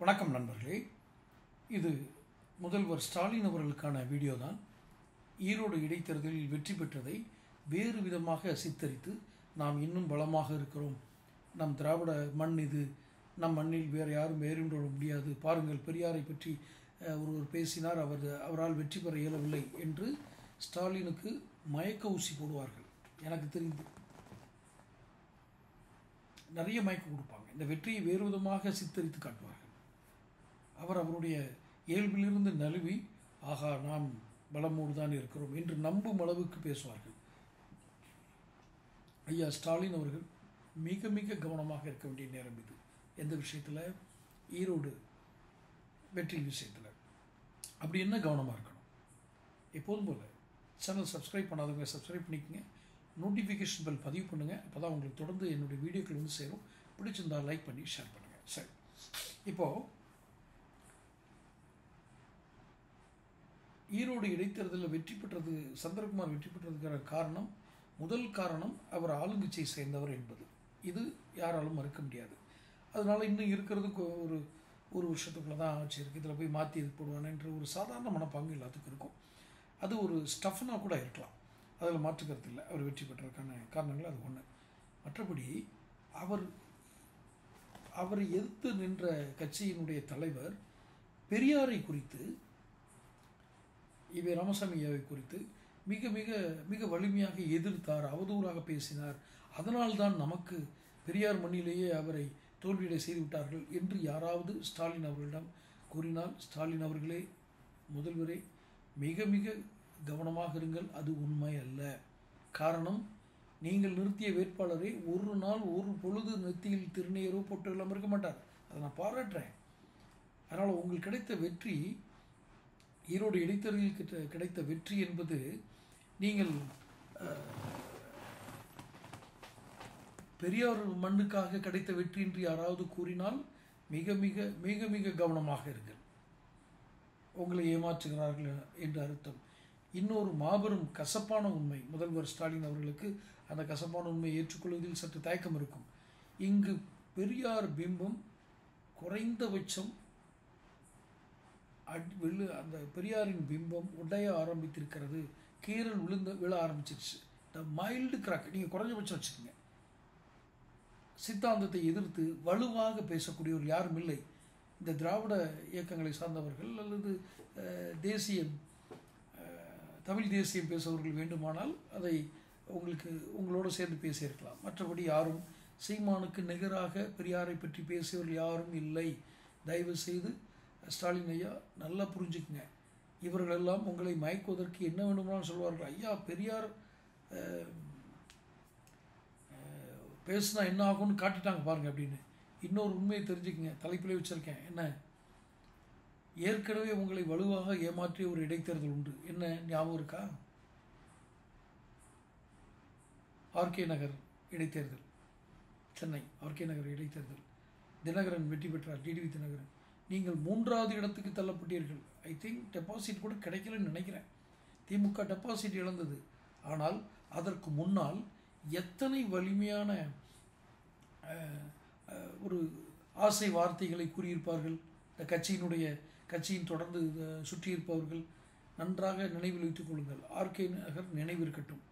வணக்கம் நண்பர்களே. இது முதல்வர் ஸ்டாலின் அவர்களுக்கான வீடியோ தான். ஈரோடு இடைத்தேர்தலில் வெற்றி பெற்றதை வேறு விதமாக சித்தரித்து நாம் இன்னும் பலமாக இருக்கிறோம், நம் திராவிட மண் இது, நம் மண்ணில் வேறு யாரும் வேறுவிட முடியாது, பாருங்கள் பெரியாரை பற்றி ஒருவர் பேசினார், அவரால் வெற்றி பெற இயலவில்லை என்று ஸ்டாலினுக்கு மயக்க ஊசி போடுவார்கள். எனக்கு தெரிந்து நிறைய மயக்கம் கொடுப்பாங்க. இந்த வெற்றியை வேறு விதமாக சித்தரித்து காட்டுவார்கள். அவருடைய இயல்பிலிருந்து நழுவி ஆகா நாம் பலமோடு தான் இருக்கிறோம் என்று நம்பும் அளவுக்கு பேசுவார்கள். ஐயா ஸ்டாலின் அவர்கள் மிக மிக கவனமாக இருக்க வேண்டிய நேரம் இது. எந்த விஷயத்தில்? ஈரோடு வெற்றி விஷயத்தில். அப்படி என்ன கவனமாக இருக்கணும்? எப்போதும் போல் சேனல் சப்ஸ்கிரைப் பண்ணாதவங்க சப்ஸ்கிரைப் பண்ணிக்கோங்க, நோட்டிஃபிகேஷன் பெல் பதிவு பண்ணுங்கள், அப்போ தான் உங்களுக்கு தொடர்ந்து என்னுடைய வீடியோக்கள் வந்து சேரும். பிடிச்சிருந்தால் லைக் பண்ணி ஷேர் பண்ணுங்கள். சரி, இப்போது ஈரோடு இடைத்தேர்தலில் வெற்றி பெற்றது, சந்திரகுமார் வெற்றி பெற்றதுக்கான காரணம், முதல் காரணம் அவர் ஆளுங்கட்சியை சேர்ந்தவர் என்பது. இது யாராலும் மறுக்க முடியாது. அதனால் இன்னும் இருக்கிறது ஒரு வருஷத்துக்குள்ளே தான் ஆட்சி இருக்குது, இதில் போய் மாற்றி இது போடுவானே என்ற ஒரு சாதாரண மனப்பாங்கு எல்லாத்துக்கும் இருக்கும். அது ஒரு ஸ்டஃப்னாக கூட இருக்கலாம், அதில் மாற்றுக்கிறது இல்லை. அவர் வெற்றி பெற்றதுக்கான காரணங்கள் அது ஒன்று. மற்றபடி அவரை எதிர்த்து நின்ற கட்சியினுடைய தலைவர் பெரியாரை குறித்து, இவை ராமசாமி ஐயாவை குறித்து மிக மிக மிக வலிமையாக எதிர்த்தார், அவதூறாக பேசினார். அதனால்தான் நமக்கு பெரியார் மண்ணிலேயே அவரை தோல்வியடை செய்துவிட்டார்கள் என்று யாராவது ஸ்டாலின் அவர்களிடம் கூறினால், ஸ்டாலின் அவர்களே, முதல்வரே, மிக மிக கவனமாக இருங்கள், அது உண்மை அல்ல. காரணம், நீங்கள் நிறுத்திய வேட்பாளரை ஒரு நாள் ஒரு பொழுது நெத்தியில் திருநீரோ போட்டு எல்லாம் இருக்க மாட்டார். அதை நான் பாராட்டுறேன். அதனால் உங்களுக்கு கிடைத்த வெற்றி, ஈரோடு இடைத்தேர்தலில் கிடைத்த வெற்றி என்பது நீங்கள் பெரியார் மண்ணுக்காக கிடைத்த வெற்றி என்று யாராவது கூறினால் மிக மிக மிக மிக கவனமாக இருங்கள். உங்களை ஏமாற்றுகிறார்கள் என்று அர்த்தம். இன்னொரு மாபெரும் கசப்பான உண்மை, முதல்வர் ஸ்டாலின் அவர்களுக்கு அந்த கசப்பான உண்மையை ஏற்றுக்கொள்வதில் சற்று தயக்கம் இருக்கும். இங்கு பெரியார் பிம்பம் குறைந்தபட்சம் அந்த பெரியாரின் பிம்பம் உடைய ஆரம்பித்திருக்கிறது, கீரல் விழ ஆரம்பிச்சிருச்சு. த மைல்டு கிராக், நீங்கள் குறைஞ்சபட்சம் வச்சுக்கோங்க. சித்தாந்தத்தை எதிர்த்து வலுவாக பேசக்கூடியவர் யாரும் இல்லை. இந்த திராவிட இயக்கங்களை சார்ந்தவர்கள் அல்லது தமிழ் தேசியம் பேசுபவர்கள் வேண்டுமானால் அதை உங்களோடு சேர்ந்து பேசியிருக்கலாம். மற்றபடி யாரும் சீமானுக்கு நிகராக பெரியாரை பற்றி பேசியவர்கள் யாரும் இல்லை. தயவு செய்து ஸ்டாலின் ஐயா நல்லா புரிஞ்சுக்குங்க. இவர்களெல்லாம் உங்களை மயக்குவதற்கு என்ன வேண்டுமானாலும் சொல்வார்கள். ஐயா பெரியார் பேசுனா என்ன ஆகும்னு காட்டிட்டாங்க பாருங்க அப்படின்னு. இன்னொரு உண்மையை தெரிஞ்சுக்குங்க, தலைப்பிலே வச்சுருக்கேன். என்ன, ஏற்கனவே உங்களை வலுவாக ஏமாற்றிய ஒரு இடைத்தேர்தல் உண்டு. என்ன ஞாபகம் இருக்கா? ஆர்கே நகர் இடைத்தேர்தல், சென்னை ஆர்கே நகர் இடைத்தேர்தல். தினகரன் வெற்றி பெற்றார், டிடிவி தினகரன். நீங்கள் 3வது இடத்துக்கு தள்ளப்பட்டீர்கள். ஐ திங்க் டெபாசிட் கூட கிடைக்கலன்னு நினைக்கிறேன். திமுக டெபாசிட் இழந்தது. ஆனால் அதற்கு முன்னால் எத்தனை வலிமையான ஒரு ஆசை வார்த்தைகளை கூறியிருப்பார்கள் இந்த கட்சியின் தொடர்ந்து சுற்றியிருப்பவர்கள். நன்றாக நினைவில் வைத்துக் கொள்ளுங்கள். ஆர்கே நகர் நினைவிருக்கட்டும்.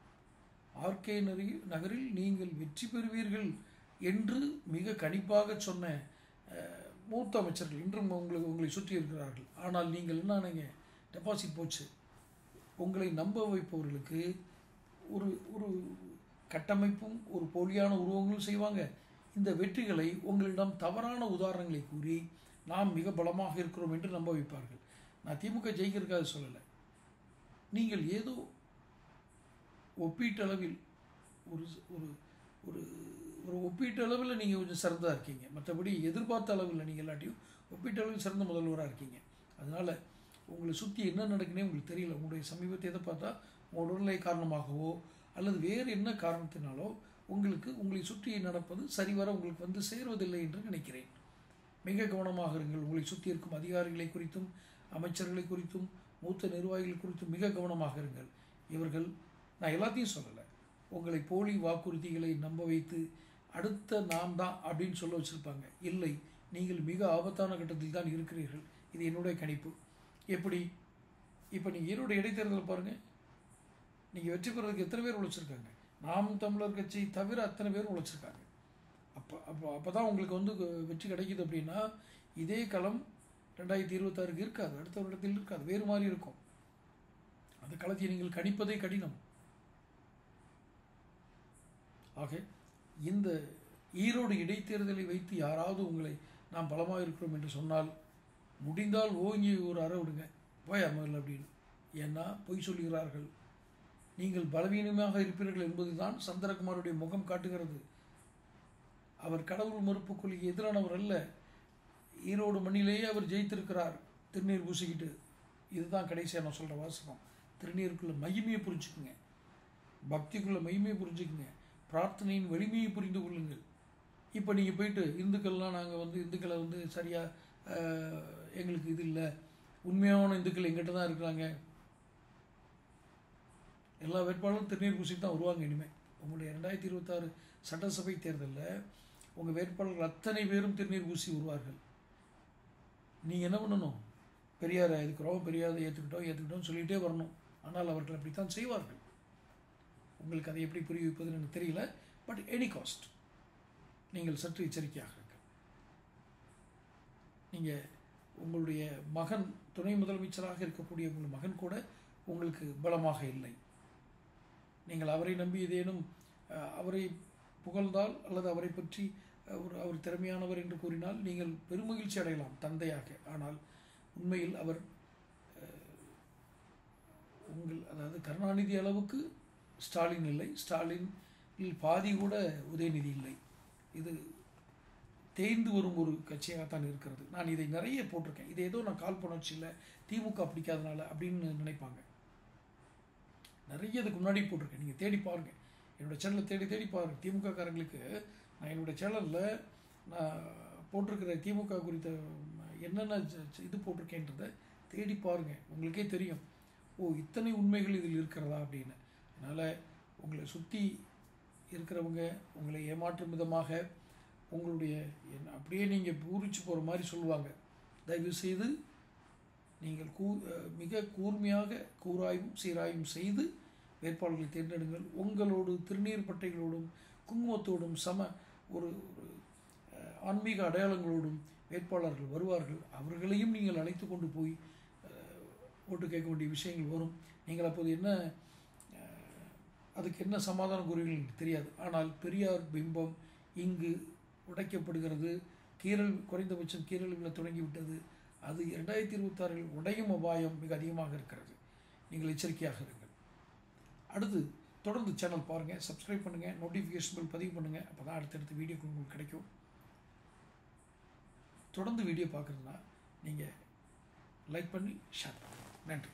ஆர்கே நகரில் நீங்கள் வெற்றி பெறுவீர்கள் என்று மிக கணிப்பாக சொன்ன மூத்த அமைச்சர்கள் இன்றும் உங்களை சுற்றி இருக்கிறார்கள். ஆனால் நீங்கள் என்னங்க, டெபாசிட் போச்சு. உங்களை நம்ப வைப்பவர்களுக்கு ஒரு ஒரு கட்டமைப்பும் ஒரு போலியான உருவங்களும் செய்வாங்க. இந்த வெற்றிகளை உங்களிடம் தவறான உதாரணங்களை கூறி நாம் மிக பலமாக இருக்கிறோம் என்று நம்ப வைப்பார்கள். நான் திமுக ஜெயிக்கிறதுக்காக சொல்லலை. நீங்கள் ஏதோ ஒப்பீட்டளவில் ஒரு ஒரு ஒரு ஒப்பீட்டளவில் நீங்கள் கொஞ்சம் சிறந்ததாக இருக்கீங்க. மற்றபடி எதிர்பார்த்த அளவில் நீங்கள் எல்லாத்தையும் ஒப்பீட்டளவில் சிறந்த முதல்வராக இருக்கீங்க. அதனால் உங்களை சுற்றி என்ன நடக்குன்னே உங்களுக்கு தெரியல. உங்களுடைய சமீபத்தை எதை பார்த்தா உங்கள் உடல்நிலை காரணமாகவோ அல்லது வேறு என்ன காரணத்தினாலோ உங்களை சுற்றி நடப்பது சரிவர உங்களுக்கு வந்து சேருவதில்லை என்று நினைக்கிறேன். மிக கவனமாக இருங்கள். உங்களை சுற்றி இருக்கும் அதிகாரிகளை குறித்தும் அமைச்சர்களை குறித்தும் மூத்த நிர்வாகிகள் குறித்தும் மிக கவனமாக இருங்கள். இவர்கள், நான் எல்லாத்தையும் சொல்லலை, உங்களை போலி வாக்குறுதிகளை நம்ப வைத்து அடுத்த நாம் தான் அப்படின்னு சொல்ல வச்சுருப்பாங்க. இல்லை, நீங்கள் மிக ஆபத்தான கட்டத்தில் தான் இருக்கிறீர்கள். இது என்னுடைய கணிப்பு. எப்படி? இப்போ நீங்கள் ஈரோடு இடைத்தேர்தல் பாருங்கள், நீங்கள் வெற்றி பெறதுக்கு எத்தனை பேர் உழைச்சிருக்காங்க? நாம் தமிழர் கட்சி தவிர அத்தனை பேரும் உழைச்சிருக்காங்க. அப்போ தான் உங்களுக்கு வந்து வெற்றி கிடைக்குது. அப்படின்னா இதே களம் 2026 இருக்காது, அடுத்த வருடத்தில் இருக்காது, வேறு மாதிரி இருக்கும். அந்த களத்தை நீங்கள் கணிப்பதே கடினம். ஆக இந்த ஈரோடு இடைத்தேர்தலை வைத்து யாராவது உங்களை நாம் பலமாக இருக்கிறோம் என்று சொன்னால், முடிந்தால் ஓங்கி ஒரு அறை விடுங்க, போய் அமரல் அப்படின்னு. ஏன்னா பொய் சொல்கிறார்கள். நீங்கள் பலவீனமாக இருப்பீர்கள் என்பதுதான் சந்திரகுமாருடைய முகம் காட்டுகிறது. அவர் கடவுள் மறுப்பு கொள்கைக்கு எதிரானவர் அல்ல. ஈரோடு மண்ணிலேயே அவர் ஜெயித்திருக்கிறார், திருநீர் பூசிக்கிட்டு. இதுதான் கடைசியாக நான் சொல்கிற வாசகம். திருநீருக்குள்ள மகிமையை புரிஞ்சுக்குங்க, பக்திக்குள்ள மகிமையை புரிஞ்சுக்குங்க, பிரார்த்தனையின் வலிமையை புரிந்து கொள்ளுங்கள். இப்போ நீங்கள் போயிட்டு இந்துக்கள்லாம் நாங்கள் வந்து இந்துக்களை வந்து சரியாக எங்களுக்கு இது இல்லை, உண்மையான இந்துக்கள் எங்கிட்ட தான் இருக்கிறாங்க. எல்லா வேட்பாளரும் திருநீர் பூசிட்டு தான் வருவாங்க. இனிமேல் உங்களுடைய 2026 சட்டசபை தேர்தலில் உங்கள் வேட்பாளர்கள் அத்தனை பேரும் திருநீர் பூசி வருவார்கள். நீங்கள் என்ன பண்ணணும்? பெரியாரை எதுக்குறோம், பெரியாரை ஏற்றுக்கிட்டோம் சொல்லிகிட்டே வரணும். ஆனால் அவர்கள் அப்படித்தான் செய்வார்கள். உங்களுக்கு அதை எப்படி புரிய வைப்பதுன்னு எனக்கு தெரியல. பட் எனி காஸ்ட் நீங்கள் சற்று எச்சரிக்கையாக இருக்க. நீங்கள் உங்களுடைய மகன் துணை முதலமைச்சராக இருக்கக்கூடிய உங்கள் மகன் கூட உங்களுக்கு பலமாக இல்லை. நீங்கள் அவரை நம்பி ஏதேனும் அவரை புகழ்ந்தால் அல்லது அவரை பற்றி அவர் திறமையானவர் என்று கூறினால் நீங்கள் பெருமகிழ்ச்சி அடையலாம் தந்தையாக. ஆனால் உண்மையில் அவர் அதாவது கருணாநிதி அளவுக்கு ஸ்டாலின் இல்லை, ஸ்டாலினில் பாதி கூட உதயநிதி இல்லை. இது தேய்ந்து வரும் ஒரு கட்சியாகத்தான் இருக்கிறது. நான் இதை நிறைய போட்டிருக்கேன். இதை ஏதோ நான் காழ்ப்புணர்ச்சி இல்லை, திமுக பிடிக்காதனால அப்படின்னு நினைப்பாங்க. நிறைய இதுக்கு முன்னாடி போட்டிருக்கேன், நீங்கள் தேடி பாருங்கள். என்னோடய சேனலை தேடி பாருங்கள். திமுக காரங்களுக்கு நான் என்னோடய சேனலில் நான் போட்டிருக்கிற திமுக குறித்த என்னென்ன இது போட்டிருக்கேன்றதை தேடி பாருங்கள். உங்களுக்கே தெரியும், ஓ இத்தனை உண்மைகள் இதில் இருக்கிறதா அப்படின்னு. அதனால் உங்களை சுற்றி இருக்கிறவங்க உங்களை ஏமாற்றும் விதமாக உங்களுடைய அப்படியே நீங்கள் பூரிச்சு போகிற மாதிரி சொல்லுவாங்க. தயவு செய்து நீங்கள் மிக கூர்மையாக கூராய்வும் சீராய்வும் செய்து வேட்பாளர்களை தேர்ந்தெடுங்கள். உங்களோடு திருநீர் பட்டைகளோடும் குங்குமத்தோடும் ஒரு ஆன்மீக அடையாளங்களோடும் வேட்பாளர்கள் வருவார்கள். அவர்களையும் நீங்கள் அழைத்து கொண்டு போய் ஓட்டு கேட்க வேண்டிய விஷயங்கள் வரும். நீங்கள் அப்போது அதுக்கு என்ன சமாதானம் கூறுவீர்கள் எனக்கு தெரியாது. ஆனால் பெரியார் பிம்பம் இங்கு உடைக்கப்படுகிறது. குறைந்தபட்சம் கீரல் விழ தொடங்கிவிட்டது. அது 2026 உடையும் அபாயம் மிக அதிகமாக இருக்கிறது. நீங்கள் எச்சரிக்கையாக இருங்கள். அடுத்து தொடர்ந்து சேனல் பாருங்கள், சப்ஸ்கிரைப் பண்ணுங்கள், நோட்டிஃபிகேஷன் பில் பதிவு பண்ணுங்கள். அப்போ தான் அடுத்தடுத்த வீடியோக்கு உங்களுக்கு கிடைக்கும். தொடர்ந்து வீடியோ பார்க்குறதுனா நீங்கள் லைக் பண்ணி ஷேர் பண்ணுங்கள். நன்றி.